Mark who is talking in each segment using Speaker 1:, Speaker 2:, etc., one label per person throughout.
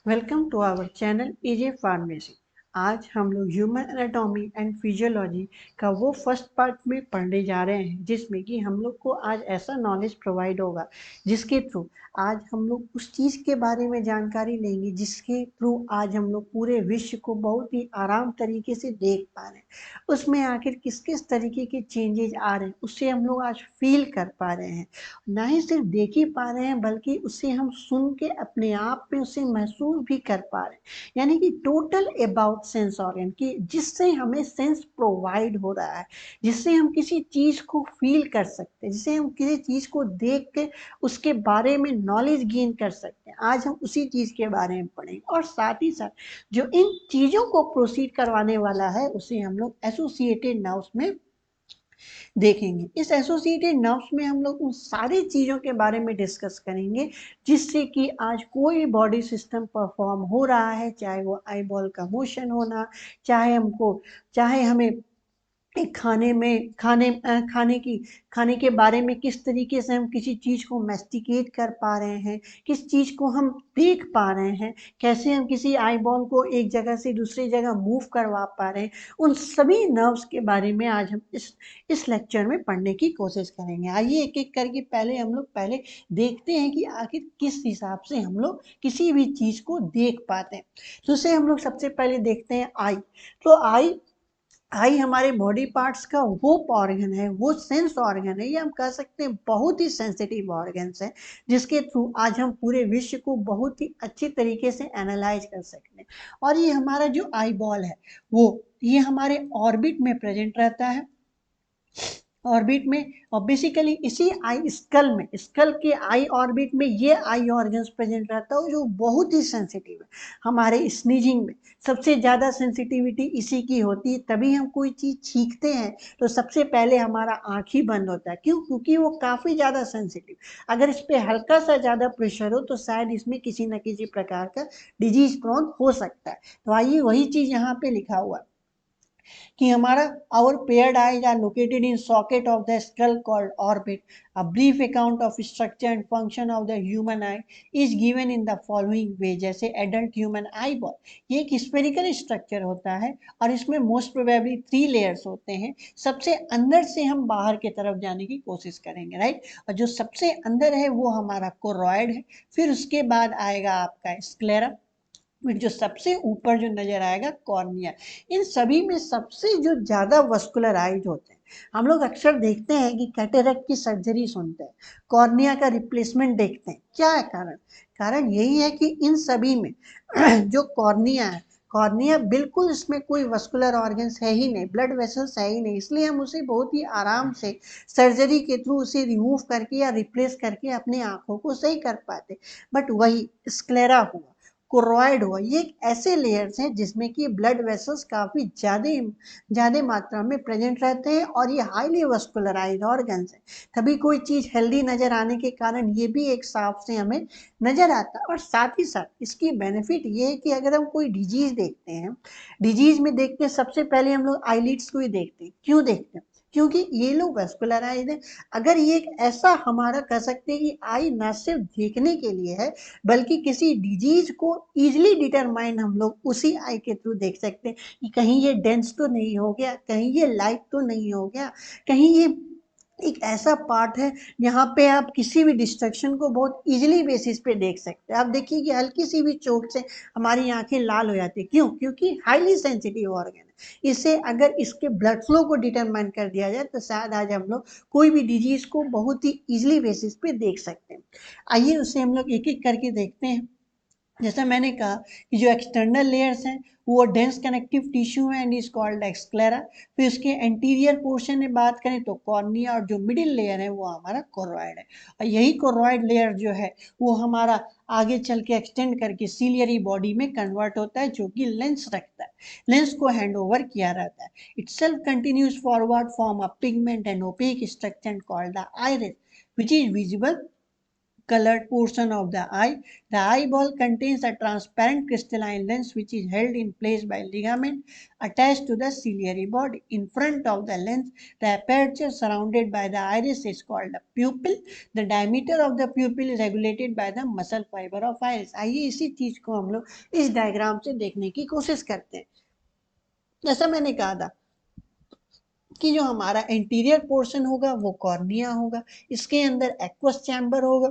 Speaker 1: Welcome to our channel AJ pharmacy. आज हम लोग ह्यूमन एनाटॉमी एंड फिजियोलॉजी का वो फर्स्ट पार्ट में पढ़ने जा रहे हैं, जिसमें कि हम लोग को आज ऐसा नॉलेज प्रोवाइड होगा जिसके थ्रू आज हम लोग उस चीज़ के बारे में जानकारी लेंगे जिसके थ्रू आज हम लोग पूरे विश्व को बहुत ही आराम तरीके से देख पा रहे हैं। उसमें आखिर किस किस तरीके के चेंजेज आ रहे हैं उससे हम लोग आज फील कर पा रहे हैं। ना ही सिर्फ देख ही पा रहे हैं बल्कि उसे हम सुन के अपने आप में उसे महसूस भी कर पा रहे हैं। यानी कि टोटल अबाउट सेंस ऑर्गन की जिससे हमें सेंस प्रोवाइड हो रहा है, जिससे हम किसी चीज़ को फील कर सकते हैं, जिससे हम किसी चीज़ को देख के उसके बारे में नॉलेज गेन कर सकते हैं। आज हम उसी चीज़ के बारे में पढ़ेंगे और साथ ही साथ जो इन चीज़ों को प्रोसीड करवाने वाला है उसे हम लोग एसोसिएटेड नर्व्स में देखेंगे। इस एसोसिएटेड नर्व्स में हम लोग उन सारी चीज़ों के बारे में डिस्कस करेंगे जिससे कि आज कोई बॉडी सिस्टम परफॉर्म हो रहा है, चाहे वो आई बॉल का मोशन होना, चाहे हमें एक खाने के बारे में किस तरीके से हम किसी चीज़ को मैस्टिकेट कर पा रहे हैं, किस चीज़ को हम देख पा रहे हैं, कैसे हम किसी आई बॉल को एक जगह से दूसरी जगह मूव करवा पा रहे हैं। उन सभी नर्व्स के बारे में आज हम इस लेक्चर में पढ़ने की कोशिश करेंगे। आइए एक एक करके हम लोग पहले देखते हैं कि आखिर किस हिसाब से हम लोग किसी भी चीज़ को देख पाते हैं। तो उसे हम लोग सबसे पहले देखते हैं आई। तो आई हमारे बॉडी पार्ट्स का वो ऑर्गन है, वो सेंस ऑर्गन है, ये हम कह सकते हैं बहुत ही सेंसिटिव ऑर्गन्स है जिसके थ्रू आज हम पूरे विश्व को बहुत ही अच्छी तरीके से एनालाइज कर सकते हैं। और ये हमारा जो आई बॉल है वो ये हमारे ऑर्बिट में प्रेजेंट रहता है, ऑर्बिट में। और बेसिकली इसी आई स्कल के आई ऑर्बिट में ये आई ऑर्गन्स प्रेजेंट रहता है जो बहुत ही सेंसिटिव है। हमारे स्नीजिंग में सबसे ज़्यादा सेंसिटिविटी इसी की होती है, तभी हम कोई चीज़ छींकते हैं तो सबसे पहले हमारा आँख ही बंद होता है। क्यों? क्योंकि वो काफ़ी ज़्यादा सेंसिटिव। अगर इस पर हल्का सा ज़्यादा प्रेशर हो तो शायद इसमें किसी न किसी प्रकार का डिजीज प्रोन हो सकता है। तो आइए वही चीज़ यहाँ पे लिखा हुआ है कि हमारा our paired eyes are located in socket of the skull called orbit. A brief account of structure and function of the human eye is given in the following way. जैसे adult human eyeball ये एक spherical structure होता है और इसमें most probably 3 layers होते हैं। सबसे अंदर से हम बाहर की तरफ जाने की कोशिश करेंगे, राइट। और जो सबसे अंदर है वो हमारा कोरॉइड है, फिर उसके बाद आएगा आपका स्क्लेरा, फिर जो सबसे ऊपर जो नजर आएगा कॉर्निया। इन सभी में सबसे जो ज्यादा वस्कुलराइज होते हैं, हम लोग अक्सर देखते हैं कि कैटेरेक्ट की सर्जरी सुनते हैं, कॉर्निया का रिप्लेसमेंट देखते हैं। क्या है कारण? कारण यही है कि इन सभी में जो कॉर्निया है, कॉर्निया बिल्कुल इसमें कोई वस्कुलर ऑर्गन्स है ही नहीं, ब्लड वेसल्स है ही नहीं, इसलिए हम उसे बहुत ही आराम से सर्जरी के थ्रू उसे रिमूव करके या रिप्लेस करके अपने आंखों को सही कर पाते। बट वही स्क्लेरा हुआ, कोरॉइड हुआ, ये एक ऐसे लेयर्स हैं जिसमें कि ब्लड वेसल्स काफ़ी ज़्यादा मात्रा में प्रेजेंट रहते हैं और ये हाईली वस्कुलराइज ऑर्गन्स हैं। तभी कोई चीज़ हेल्दी नज़र आने के कारण ये भी एक साफ से हमें नज़र आता है। और साथ ही साथ इसकी बेनिफिट ये है कि अगर हम कोई डिजीज़ देखते हैं, डिजीज़ में देखते हैं सबसे पहले हम लोग आईलिड्स को ही देखते हैं। क्यों देखते हैं? क्योंकि ये लोग वस्कुलराइज हैं। अगर ये एक ऐसा हमारा कह सकते हैं कि आई ना सिर्फ देखने के लिए है बल्कि किसी डिजीज को इजीली डिटरमाइन हम लोग उसी आई के थ्रू देख सकते हैं कि कहीं ये डेंस तो नहीं हो गया, कहीं ये लाइट तो नहीं हो गया, कहीं ये एक ऐसा पार्ट है यहाँ पे आप किसी भी डिस्ट्रक्शन को बहुत इजीली बेसिस पे देख सकते हैं। आप देखिए कि हल्की सी भी चोट से हमारी आंखें लाल हो जाती है। क्यों? क्योंकि हाईली सेंसिटिव ऑर्गन है। इसे अगर इसके ब्लड फ्लो को डिटरमाइन कर दिया जाए तो शायद आज हम लोग कोई भी डिजीज को बहुत ही इजीली बेसिस पे देख सकते हैं। आइए उसे हम लोग एक एक करके देखते हैं। जैसा मैंने कहा कि जो एक्सटर्नल लेयर्स हैं वो डेंस कनेक्टिव टिश्यू है एंड इज कॉल्ड एक्सक्लेरा। फिर उसके एंटीरियर पोर्शन में बात करें तो कॉर्निया, और जो मिडिल लेयर है वो हमारा कोरॉइड है। और यही कोरॉइड लेयर जो है वो हमारा आगे चल के एक्सटेंड करके सीलियरी बॉडी में कन्वर्ट होता है जो कि लेंस रखता है, लेंस को हैंड ओवर किया रहता है। Itself continues forward form a pigment and opaque structure called the iris which is visible colored portion of the eye. The eyeball contains a transparent crystalline lens which is held in place by ligament attached to the ciliary body. In front of the lens, the aperture surrounded by the iris is called the pupil. The diameter of the pupil is regulated by the muscle fiber of iris. आइए इसी चीज को हम लोग इस diagram से देखने की कोशिश करते हैं। जैसा मैंने कहा था कि जो हमारा इंटीरियर पोर्शन होगा वो कॉर्निया होगा, इसके अंदर एक्वस चैम्बर होगा,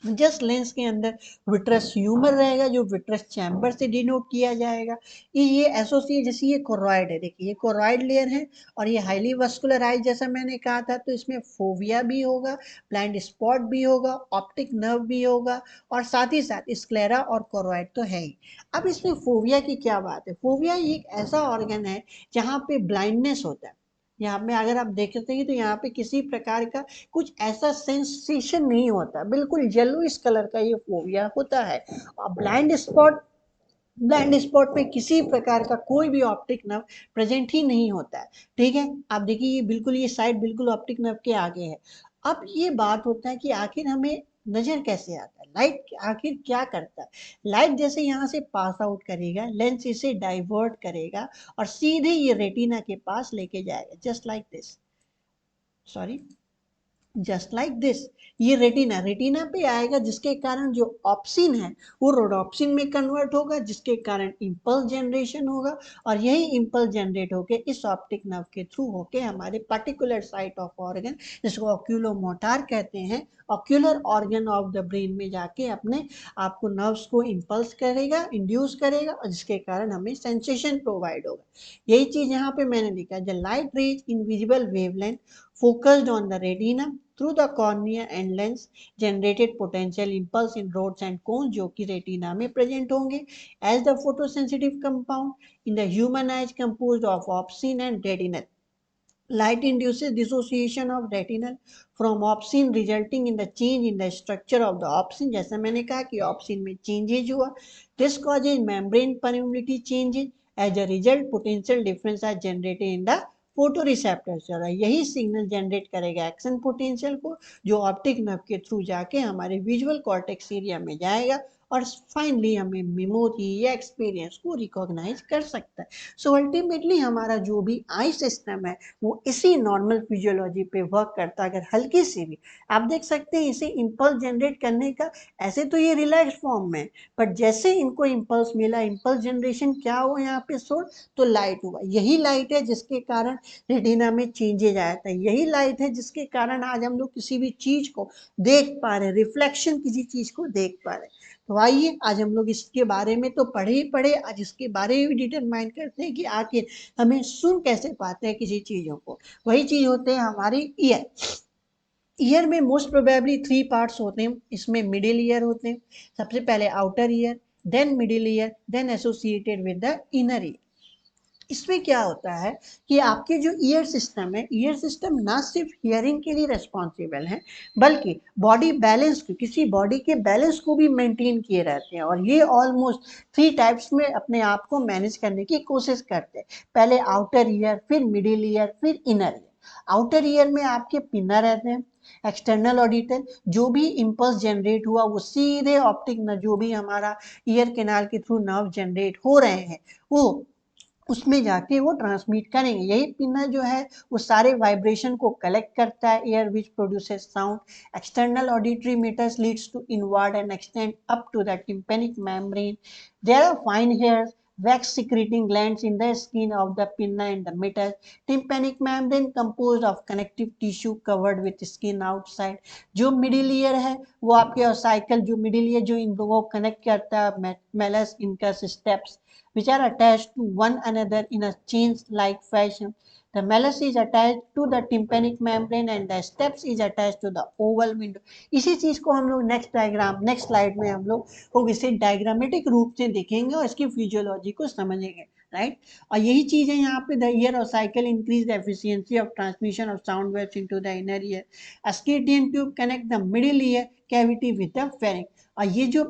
Speaker 1: जस्ट लेंस के अंदर विट्रस ह्यूमर रहेगा जो विट्रस चैम्बर से डिनोट किया जाएगा। ये एसोसिएट, जैसे ये कोरॉइड है, देखिए ये कोरॉइड लेयर है और ये हाईली वस्कुलराइज जैसा मैंने कहा था, तो इसमें फोविया भी होगा, ब्लाइंड स्पॉट भी होगा, ऑप्टिक नर्व भी होगा और साथ ही साथ स्क्लेरा और कोरॉइड तो है ही। अब इसमें फोविया की क्या बात है, फोविया एक ऐसा ऑर्गन है जहाँ पे ब्लाइंडनेस होता है। यहाँ पे अगर आप देखते हैं तो यहाँ पे किसी प्रकार का कुछ ऐसा सेंसेशन नहीं होता, बिल्कुल येलोइश कलर का ये फोविया होता है। और ब्लाइंड स्पॉट पे किसी प्रकार का कोई भी ऑप्टिक नर्व प्रेजेंट ही नहीं होता है। ठीक है, आप देखिए ये बिल्कुल, ये साइड बिल्कुल ऑप्टिक नर्व के आगे है। अब ये बात होता है कि आखिर हमें नजर कैसे आता है, लाइट आखिर क्या करता है। लाइट जैसे यहाँ से पास आउट करेगा, लेंस इसे डाइवर्ट करेगा और सीधे ये रेटिना के पास लेके जाएगा, just like this, sorry just like this. ये रेटिना पे आएगा जिसके कारण जो ऑप्सिन है वो रोडोप्सिन में कन्वर्ट होगा, जिसके कारण इंपल्स जनरेशन होगा और यही इंपल्स जनरेट होके इस ऑप्टिक नर्व के थ्रू होके हमारे पर्टिकुलर साइट ऑफ ऑर्गन, जिसको ऑक्यूलोमोटार कहते हैं, ocular organ of the brain में जाके अपने आपको नर्व्स को इंपल्स करेगा, इंड्यूस करेगा और जिसके कारण हमें सेंसेशन प्रोवाइड होगा। यही चीज यहाँ पे मैंने लिखा है, the light rays in visible wavelength focused on the retina through the cornea and lens generated potential impulse in rods and cones जो कि रेटिना में प्रेजेंट होंगे as the photosensitive compound in the human eye is composed of opsin and retinal. Light induces dissociation of retinal from opsin resulting in the change in the structure of the opsin। जैसा मैंने कहा कि opsin में changes हुआ, this causes membrane permeability changes, as a result potential difference are generated in the photo receptors, यही signal generate करेगा action potential को जो ऑप्टिक नर्व के थ्रू जाके हमारे विजुअल कॉर्टेक्स एरिया में जाएगा और फाइनली हमें मेमोरी या एक्सपीरियंस को रिकॉग्नाइज कर सकता है। सो अल्टीमेटली हमारा जो भी आई सिस्टम है वो इसी नॉर्मल फिजियोलॉजी पे वर्क करता है। अगर हल्की सी भी आप देख सकते हैं इसे इंपल्स जनरेट करने का, ऐसे तो ये रिलैक्स फॉर्म में, बट जैसे इनको इंपल्स मिला, इंपल्स जनरेशन क्या हुआ यहाँ पे सोर्स, तो लाइट हुआ। यही लाइट है जिसके कारण रेटिना में चेंजेज आया था, यही लाइट है जिसके कारण आज हम लोग किसी भी चीज को देख पा रहे हैं, रिफ्लेक्शन किसी चीज को देख पा रहे हैं। तो आइए आज हम लोग इसके बारे में तो पढ़े ही पढ़े, आज इसके बारे में भी डिटरमाइन करते हैं कि आखिर हमें सुन कैसे पाते हैं किसी चीजों को। वही चीज होते हैं हमारी ईयर। ईयर में मोस्ट प्रोबेबली 3 पार्ट्स होते हैं, इसमें मिडिल ईयर होते हैं, सबसे पहले outer ear, then middle ear, then associated with the inner ear. इसमें क्या होता है कि आपके जो ईयर सिस्टम है, ईयर सिस्टम ना सिर्फ हियरिंग के लिए रिस्पॉन्सिबल है बल्कि बॉडी बैलेंस को, किसी बॉडी के बैलेंस को भी मेंटेन किए रहते हैं और ये ऑलमोस्ट 3 टाइप्स में अपने आप को मैनेज करने की कोशिश करते हैं। पहले आउटर ईयर, फिर मिडिल ईयर, फिर इनर ईयर। आउटर ईयर में आपके पिना रहते हैं, एक्सटर्नल ऑडिटर, जो भी इंपल्स जनरेट हुआ वो सीधे ऑप्टिक नर्व, जो भी हमारा ईयर कैनाल के थ्रू नर्व जनरेट हो रहे हैं वो उसमें जाके वो ट्रांसमिट करेंगे। यही पिना जो है वो सारे वाइब्रेशन को कलेक्ट करता है, air which produces sound. External auditory meatus leads to inward and extend up to the tympanic membrane. There are fine hairs, wax secreting glands in the skin of the pinna and the meatus. Tympanic membrane composed of connective tissue covered with skin outside. जो middle ear है वो आपके cycle, जो middle ear जो इन दोनों को connect करता है, Malus incus steps which are attached to one another in a chain-like fashion. The malleus is attached to the tympanic membrane and the steps is attached to the oval window. इसी चीज को हम लोग next slide में हम लोग को इसे डायग्रामेटिक रूप से देखेंगे और इसकी फिजियोलॉजी को समझेंगे, राइट। और यही चीज है यहाँ पे, the ear ossicles increase the efficiency of transmission of sound waves into the inner ear. Eustachian tube connect the middle ear cavity with the pharynx. और ये जो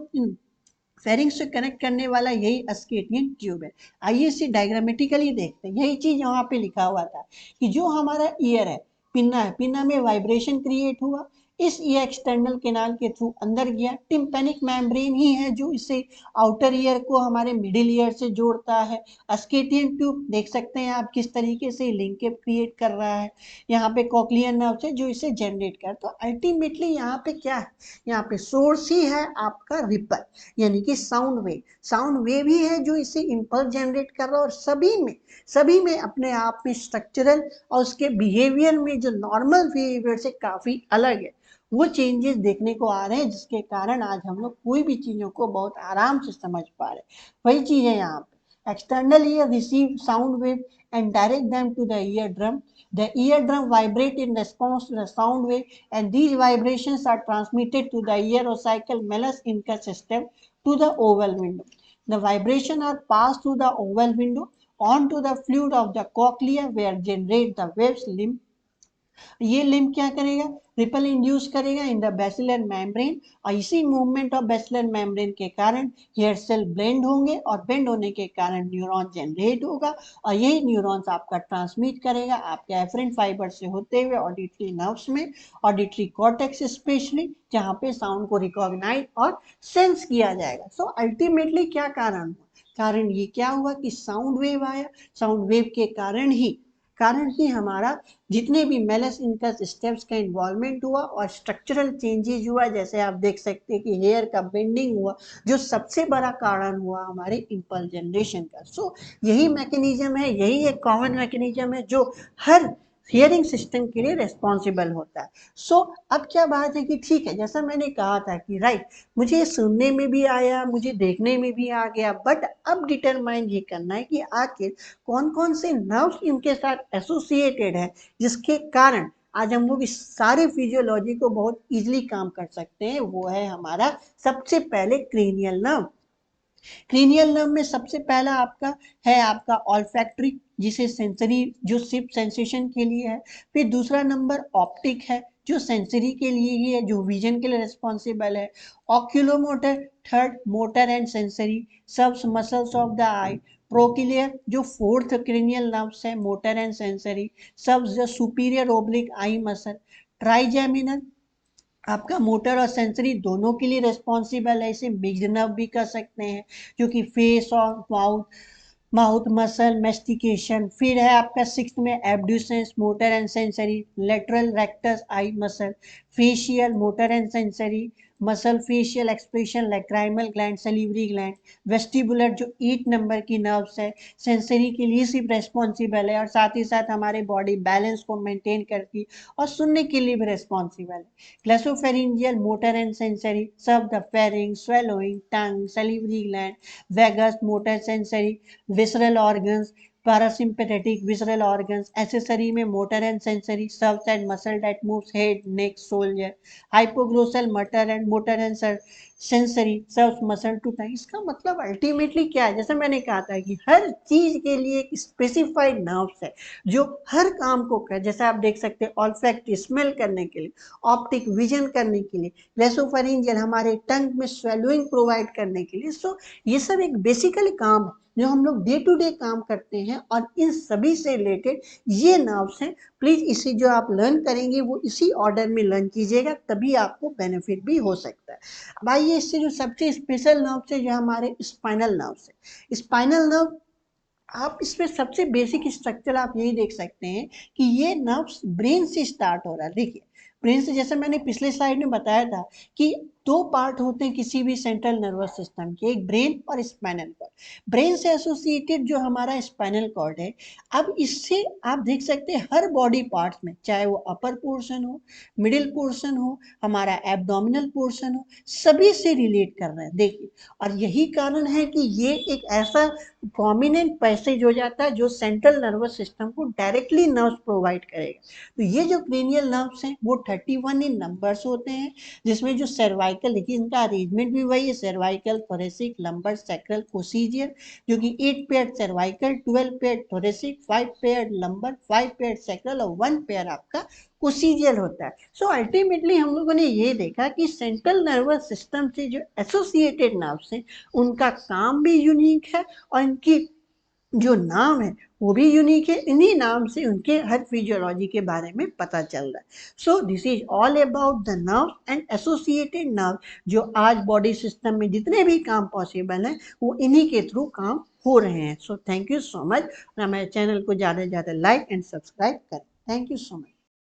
Speaker 1: फेरिंक्स से कनेक्ट करने वाला यही अस्केटियन ट्यूब है। आइए इसे डायग्रामेटिकली देखते हैं। यही चीज यहाँ पे लिखा हुआ था कि जो हमारा ईयर है, पिन्ना है, पिन्ना में वाइब्रेशन क्रिएट हुआ, इस ये एक्सटर्नल कैनाल के थ्रू अंदर गया। टिम्पैनिक मेम्ब्रेन ही है जो इसे आउटर ईयर को हमारे मिडिल ईयर से जोड़ता है। अस्केटियन ट्यूब देख सकते हैं आप किस तरीके से लिंकेज क्रिएट कर रहा है। यहाँ पे कॉक्लियर नर्व है जो इसे जनरेट कर। तो अल्टीमेटली यहाँ पे क्या है, यहाँ पे सोर्स ही है आपका रिपल, यानी कि साउंड वेव। साउंड वेव ही है जो इसे इम्पल्स जनरेट कर रहा है, और सभी में अपने आप में स्ट्रक्चरल और उसके बिहेवियर में जो नॉर्मल बिहेवियर से काफी अलग है, वो चेंजेस देखने को आ रहे हैं, जिसके कारण आज हम लोग कोई भी चीजों को बहुत आराम से समझ पा रहे हैं। वही चीज है यहाँ पे, external ear receive sound wave and direct them to the ear drum. The eardrum vibrate in response to the sound wave, and these vibrations are transmitted to the ear-ocical malleus incus system to the oval window. The vibrations are passed through the oval window onto the fluid of the cochlea, where generate the waves limb. ये limb क्या करेगा, ripple induce करेगा in the basilar membrane, और इसी movement of basilar membrane के कारण hair cell blend होंगे, और बेंड होने के कारण न्यूरॉन जनरेट होगा, और यही न्यूरॉन्स आपका ट्रांसमिट करेगा आपके एफरेंट फाइबर से होते हुए ऑडिटरी नर्व्स में, ऑडिटरी कॉर्टेक्स स्पेशली, जहाँ पे साउंड को रिकॉग्नाइज और सेंस किया जाएगा। सो अल्टीमेटली क्या कारण हुआ, कारण ये क्या हुआ कि साउंड वेव आया, साउंड वेव के कारण ही हमारा जितने भी मेलस इनकस स्टेप्स का इन्वॉल्वमेंट हुआ और स्ट्रक्चरल चेंजेस हुआ, जैसे आप देख सकते हैं कि हेयर का बेंडिंग हुआ, जो सबसे बड़ा कारण हुआ हमारे इम्पल्स जनरेशन का। सो यही मैकेनिज्म है, यही एक कॉमन मैकेनिज्म है जो हर हियरिंग सिस्टम के लिए रेस्पॉन्सिबल होता है। सो अब क्या बात है कि ठीक है, जैसा मैंने कहा था कि राइट, मुझे सुनने में भी आया, मुझे देखने में भी आ गया, बट अब डिटरमाइन ये करना है कि आखिर कौन कौन से नर्व्स इनके साथ एसोसिएटेड है, जिसके कारण आज हम लोग इस सारे फिजियोलॉजी को बहुत इजीली काम कर सकते हैं। वो है हमारा सबसे पहले क्रेनियल नर्व। क्रेनियल नर्व में सबसे पहला आपका ऑल्फैक्टरी, जिसे सेंसरी, जो सिर्फ सेंसेशन के लिए है। फिर दूसरा नंबर ऑप्टिक है, जो सेंसरी के लिए ही है, जो विजन के लिए रिस्पॉन्सिबल है। Oculomotor, third motor and sensory, सब मसल्स ऑफ द आई। प्रोक्लियर, जो फोर्थ क्रेनियल नर्व्स है, मोटर एंड सेंसरी, सब जो सुपीरियर ओब्लिक आई मसल। ट्राइजेमिनल, आपका मोटर और सेंसरी दोनों के लिए रिस्पॉन्सिबल है, इसे मिक्स्ड नर्व भी कर सकते हैं, जो कि फेस और माउथ मसल मेस्टिकेशन। फिर है आपका सिक्स्थ में abducens, motor and sensory, lateral rectus eye muscle, facial, motor and sensory muscle, facial expression, lacrimal gland, salivary gland. Vestibular, जो 8 नंबर की नर्व्स है, सेंसरी के लिए सिर्फ रेस्पॉन्सिबल है, और साथ ही साथ हमारे बॉडी बैलेंस को मेंटेन करती है, और सुनने के लिए भी रेस्पॉन्सिबल है। ग्लैसोफेरिंजियल, मोटर एंड सेंसरी, सब the pharynx, swallowing, tongue, salivary gland. Vagus, motor sensory, visceral organs, parasympathetic visceral organs. Accessory में motor and sensory, serves and muscle that moves head, neck, shoulder. Hypoglossal, motor and sensory, serves muscle to time. इसका मतलब ultimately क्या है, जैसे मैंने कहा था कि हर चीज के लिए एक स्पेसिफाइड नर्व्स है जो हर काम को कर, जैसे आप देख सकते हैं ऑल्फैक्ट स्मेल करने के लिए, ऑप्टिक विजन करने के लिए, ग्लैसोफेरिंजियल हमारे टंग में स्वेलोइंग प्रोवाइड करने के लिए। सो ये सब एक बेसिकली काम है जो हम लोग डे टू डे काम करते हैं, और इन सभी से रिलेटेड ये नर्व्स हैं। प्लीज इसे जो आप लर्न करेंगे वो इसी ऑर्डर में लर्न कीजिएगा, तभी आपको बेनिफिट भी हो सकता है। अब आइए, इससे जो सबसे स्पेशल नर्व्स है जो हमारे स्पाइनल नर्व्स है। स्पाइनल नर्व, आप इसमें सबसे बेसिक स्ट्रक्चर आप यही देख सकते हैं कि ये नर्व्स ब्रेन से स्टार्ट हो रहा है। देखिए, ब्रेन से, जैसे मैंने पिछले स्लाइड में बताया था कि 2 पार्ट होते हैं किसी भी सेंट्रल नर्वस सिस्टम के, एक ब्रेन और स्पाइनल कॉर्ड। ब्रेन से एसोसिएटेड जो हमारा स्पाइनल कॉर्ड है, अब इससे आप देख सकते हैं हर बॉडी पार्ट्स में, चाहे वो अपर पोर्शन हो, मिडिल पोर्शन हो, हमारा एब्डोमिनल पोर्शन हो, सभी से रिलेट कर रहे हैं। देखिए, और यही कारण है कि ये एक ऐसा प्रोमिनेंट पैसेज हो जाता है जो सेंट्रल नर्वस सिस्टम को डायरेक्टली नर्व्स प्रोवाइड करेगा। तो ये जो क्रेनियल नर्व्स हैं वो 31 इन नंबर्स होते हैं, जिसमें जो सर्वाइकल, देखिए इनका अरेंजमेंट भी वही है, सर्वाइकल, थोरेसिक, लंबर, सैक्रल, कोसिजियर, जो कि 8 pair cervical, 12 pair thoracic, 5 pair lumbar, 5 pair sacral और 1 पेयर आपका कोसिजियल होता है। सो अल्टीमेटली हम लोगों ने ये देखा कि सेंट्रल नर्वस सिस्टम से जो एसोसिएटेड नर्व्स हैं उनका काम भी यूनिक है, और इनकी जो नाम है वो भी यूनिक है, इन्हीं नाम से उनके हर फिजियोलॉजी के बारे में पता चल रहा है। So this is all about the nerve and associated nerve. जो आज बॉडी सिस्टम में जितने भी काम पॉसिबल हैं वो इन्हीं के थ्रू काम हो रहे हैं। So thank you so much. हमारे चैनल को ज़्यादा से ज़्यादा लाइक एंड सब्सक्राइब करें। Thank you so much.